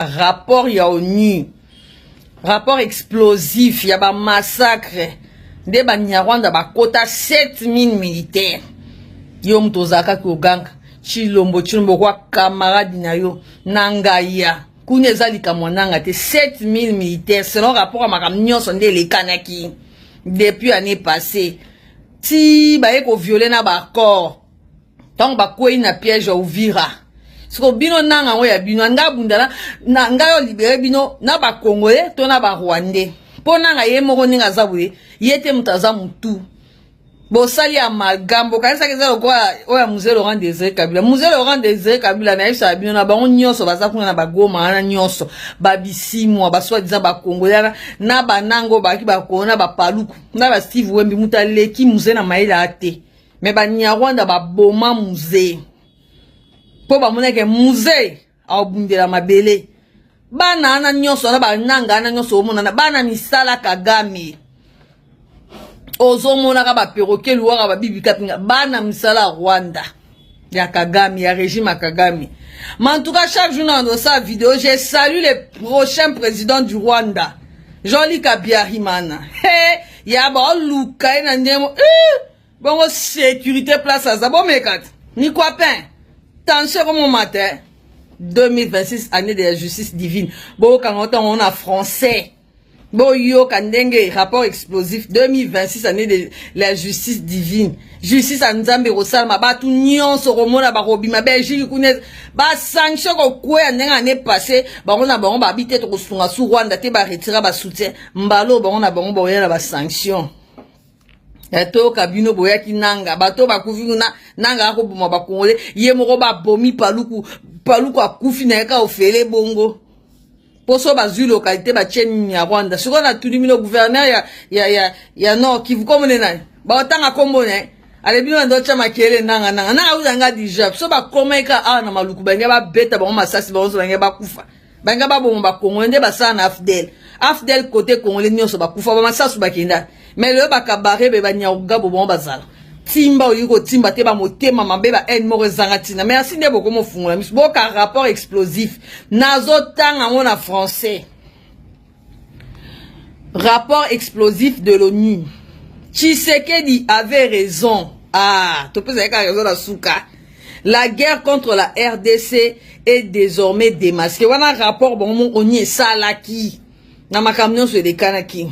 rapport ya ONU, rapport explosif, ya ba massacre de ba Nyarwanda ba kota 7000 militaires. Yo mtozaka koganga Chilombo kwa camarade na yo nangaya kuneza likamwananga te 7000 militaires selon rapport à makamnyo sonde les kanaki depuis l'année passée. Si ba eko violer na ba corps tant ba kwei na piège Uvira. Siko bino nanga ya bino nga bundala na nga yo libéré bino na ba Congolais to na ba Rwandais. Po nanga ye moko ninga zabwe yete mutaza mutu. Bosali amalgambo kanisa keza kwa oya Musée Laurent Désiré Kabila. Musée Laurent Désiré Kabila na isa bino na bango nyonso bazakuna na bagoma na nyonso babisimu baswa diza ba Congolais na banango baki bakona ba paluku na ba Steve Wembi mutaleki musée na maila ate. Me ba Nyarwanda ba boma musée. Po ba moneke musée abundela mabele. Bana na nyonso na ba nanga na nyonso omona na bana misala Kagame. Ozomona ka ba perroquet luwa ba bibi kapinga bana misala Rwanda ya Kagame ya régime à Kagame. Mais en tout cas chaque jour dans sa vidéo je salue le prochain président du Rwanda Jean-Luc Habyarimana. Ya ba luka na ndemo bongo sécurité place à Zabo mekat ni quoi pain tension comme au matin 2026 année de la justice divine. Bon quand on a français Boyo Kandenge, rapport explosif 2026 année de la justice divine. Justice à Nzambe Rosalma, ba tout nyon so romona ba robi ma Belgique kunez ba sanction ko kwe ndenga année passée, ba on a ba on ba habiter to sunga su Rwanda te ba retira ba soutien. Mbalo ba on a ba on boya ba sanction. Eto kabino boya kinanga, bato ba kuvina nanga ko buma ba Congolais, ye moko ba bomi paluku akufi na ka ofele bongo. Poso bazui localité ba cheni ya Rwanda. Siko na tudimino gouverneur ya Nord Kivu komone na. Ba otanga kombo ne. Ale bino ndo chama kele nanga. Na uzanga dijab. So ba komeka na maluku banga ba beta ba masasi ba onzo banga ba kufa. Banga ba bomba ba Kongo nde ba sana Afdel. Afdel côté Congolais nyonso ba kufa ba masasu ba kenda. Mais le ba kabare be ba nyauga bo bomba zala. Timba oyiko timba te ba motema mabeba en mo rezangatina. Merci ne beaucoup mo fungula. Boka rapport explosif. Nazo tanga ngona français. Rapport explosif de l'ONU. Tshisekedi avait raison. Tu peux dire raison la souka. La guerre contre la RDC est désormais démasquée. Wana rapport bon on y salaki. Na makamnyo sur des kanaki.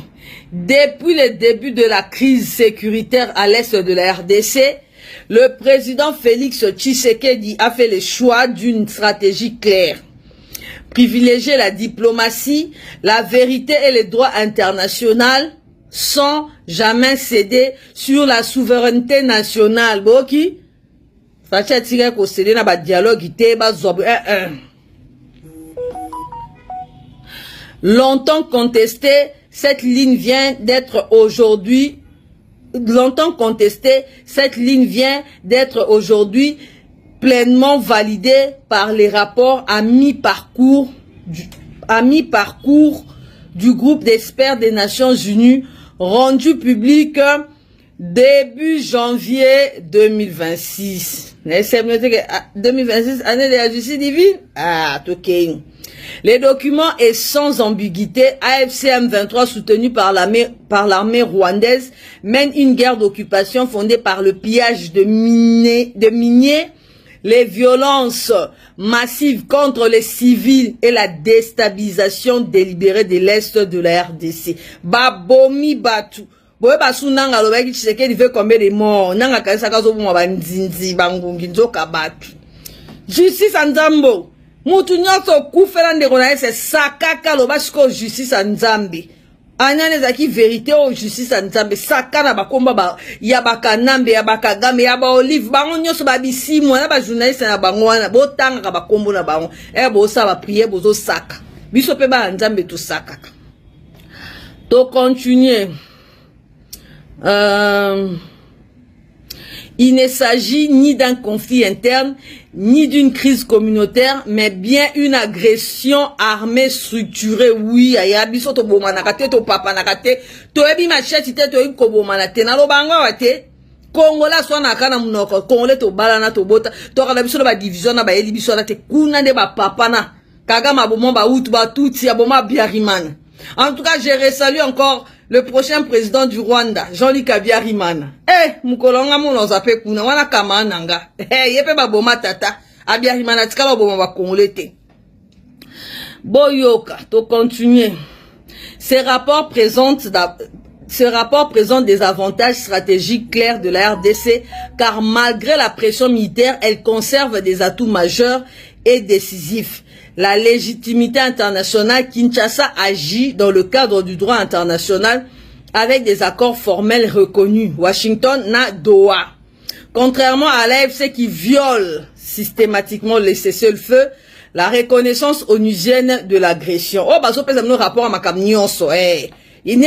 Depuis le début de la crise sécuritaire à l'est de la RDC, le président Félix Tshisekedi a fait le choix d'une stratégie claire. Privilégier la diplomatie, la vérité et le droit international sans jamais céder sur la souveraineté nationale. Boki, facha tire ko céder na ba dialogue ité ba zob. Longtemps contesté, cette ligne vient d'être aujourd'hui pleinement validée par les rapports à mi-parcours du groupe d'experts des Nations Unies rendu public début janvier 2026. 2026, année de la justice divine? Ok. Les documents est sans ambiguïté. AFC M23 soutenu par l'armée rwandaise mène une guerre d'occupation fondée par le pillage de miniers, les violences massives contre les civils et la déstabilisation délibérée de l'Est de la RDC. Babomi Batu. Boye basu nanga lobaki Tshisekedi veut combien de morts? Nanga kanisa kazo buma banzinzi bangungi nzoka batu. Justice Nzambo. Mutu nyoso kufela ndeko na ese sakaka lobashiko justice Nzambe. Anyane zaki vérité o justice Nzambe sakana bakomba ba ya bakanambe ya bakagame ya ba olive bango nyoso babisimu na ba journaliste na bango wana botanga bakombo na bango bo sa ba prier bozo saka. Biso pe ba Nzambe to sakaka. To continuer. Il ne s'agit ni d'un conflit interne, ni d'une crise communautaire, mais bien une agression armée structurée. Oui, aya biso to bomanakate to papa nakate to ebi machete te to ikobomanate na lobanga wate Kongola so na kana munoko Kongole to balana to bota to kala biso ba division na ba eli biso na te kuna de ba papa na Kagame aboma ba outu ba touti aboma Biarimana. En tout cas, je salue encore le prochain président du Rwanda, Jean-Luc Biarimana. Mukolonga mono zape kuna wana kama nanga. Yepe ba boma tata. Biarimana tikala boma ba Congolais. Boyoka, to continuer. Ce rapport présente des avantages stratégiques clairs de la RDC car malgré la pression militaire, elle conserve des atouts majeurs et décisifs. La légitimité internationale, Kinshasa agit dans le cadre du droit international avec des accords formels reconnus. Washington n'a Doha. Contrairement à l'AFC qui viole systématiquement les cessez-le-feu, la reconnaissance onusienne de l'agression. Oh, bah, ça peut être un rapport à ma camionso. Il y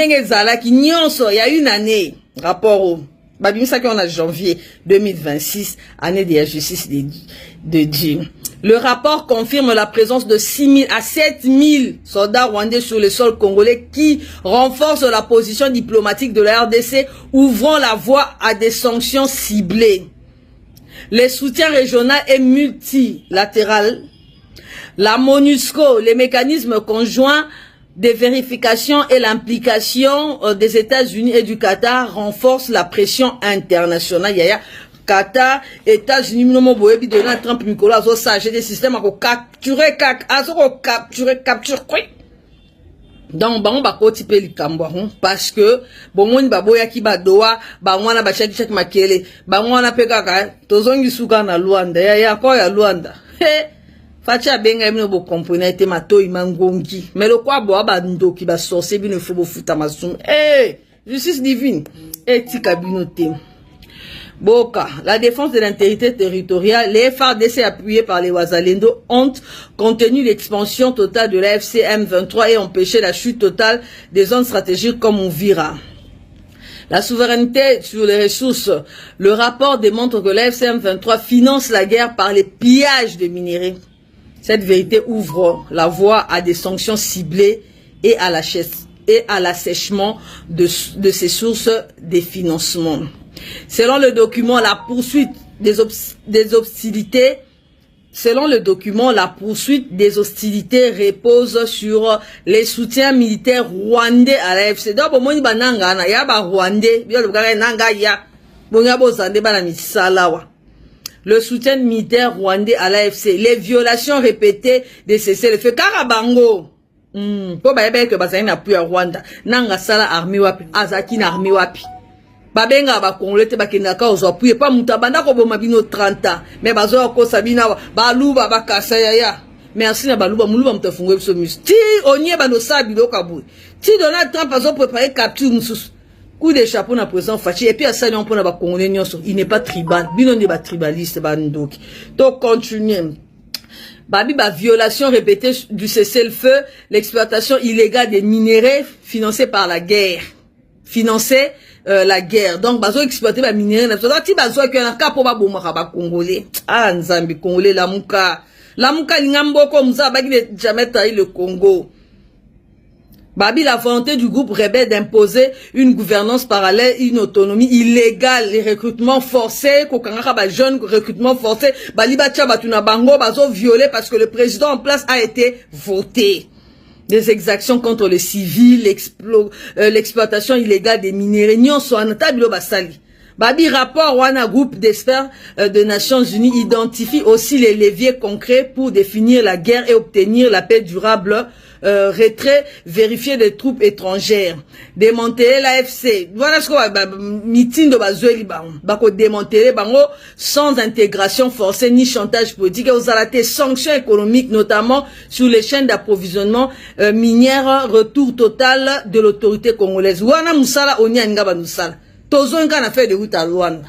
a une année, rapport au Babimsa qu'on a janvier 2026, année de la justice de Dieu. Le rapport confirme la présence de 6 000 à 7 000 soldats rwandais sur le sol congolais qui renforcent la position diplomatique de la RDC, ouvrant la voie à des sanctions ciblées. Le soutien régional est multilatéral. La MONUSCO, les mécanismes conjoints de vérification et l'implication des États-Unis et du Qatar renforcent la pression internationale. Yaya Qatar, États-Unis, Donald Trump, Nicolas Osage, des systèmes à capturer, donc on va cotiper les Cambouarons parce que bon on va boya ki badoa ba mwana ba chaki makele ba mwana pekaka tozongi suka na Luanda ya ko ya Luanda facha benga mino bo comprendre te matoi mangongi mais le quoi bo ba ndoki ba sorcier bino fo bo futa masum justice divine tika binote. Boka, la défense de l'intégrité territoriale, les FARDC appuyés par les Wazalendo ont contenu l'expansion totale de l'AFC M23 et empêché la chute totale des zones stratégiques comme Ouvira. La souveraineté sur les ressources, le rapport démontre que l'AFC M23 finance la guerre par les pillages de minerais. Cette vérité ouvre la voie à des sanctions ciblées et à l'assèchement de ces sources de financement. Selon le document, la poursuite des hostilités repose sur les soutiens militaires rwandais à l'AFC. Le soutien militaire rwandais à l'AFC, les violations répétées de cessez-le-feu. Karabango. Po ba yebe ke bazali na pu ya Rwanda. Nanga sala armée wapi, azaki na armée wapi. Babenga ba Congolais ba kendaka ozapuye pa mutabanda ko boma bino 30 ans mais bazo ko sabina baluba bakasa ya merci na baluba muluba mutafungwe biso mus ti onye ba no sabi lo kabu ti Donald Trump azo préparer capture mususu coup de chapeau na président Fachi et puis à ça on pona ba Congolais nyonso il n'est pas tribal bino ne ba tribaliste ba ndoki to continuer. Babi ba violation répétée du cessez-le-feu, l'exploitation illégale des minéraux financée par la guerre. La guerre. Donc, bazo exploiter ba minerai na ti bazo ki na kapo ba bomaka ba Congolais. Ah nzambi Congolais lamuka lingamboko mza ba ki jamais trahi le Congo. Babi la volonté du groupe rebelle d'imposer une gouvernance parallèle, une autonomie illégale, les recrutements forcés, kokanga ba jeunes recrutements forcés, bali ba tia batuna bango bazo violé parce que le président en place a été voté. Des exactions contre les civils, l'exploitation illégale des minéraux, nyonso anatabilo basali. Babi rapport wana groupe d'experts des Nations Unies identifie aussi les leviers concrets pour définir la guerre et obtenir la paix durable. Retrait vérifié des troupes étrangères, démanteler l'AFC. Voilà ce qu'on va meeting de Bazueli Bako démanteler bango sans intégration forcée ni chantage politique. Et aux alatés sanctions économiques, notamment sur les chaînes d'approvisionnement minières, retour total de l'autorité congolaise. Wana musala onia ngaba musala. Tozo ngana fait de route à Luanda,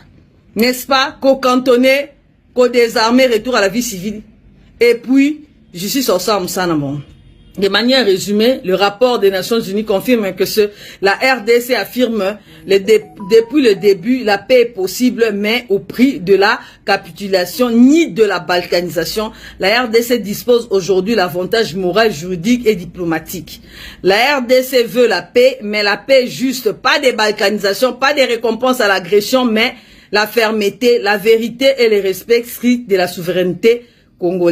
n'est-ce pas? Qu'au cantonné, qu'au désarmé, retour à la vie civile. Et puis justice au sang musana mon. De manière résumée, le rapport des Nations Unies confirme que la RDC affirme depuis le début la paix est possible, mais au prix de la capitulation ni de la balkanisation. La RDC dispose aujourd'hui l'avantage moral, juridique et diplomatique. La RDC veut la paix, mais la paix juste, pas de balkanisation, pas de récompense à l'agression, mais la fermeté, la vérité et le respect strict de la souveraineté congolaise.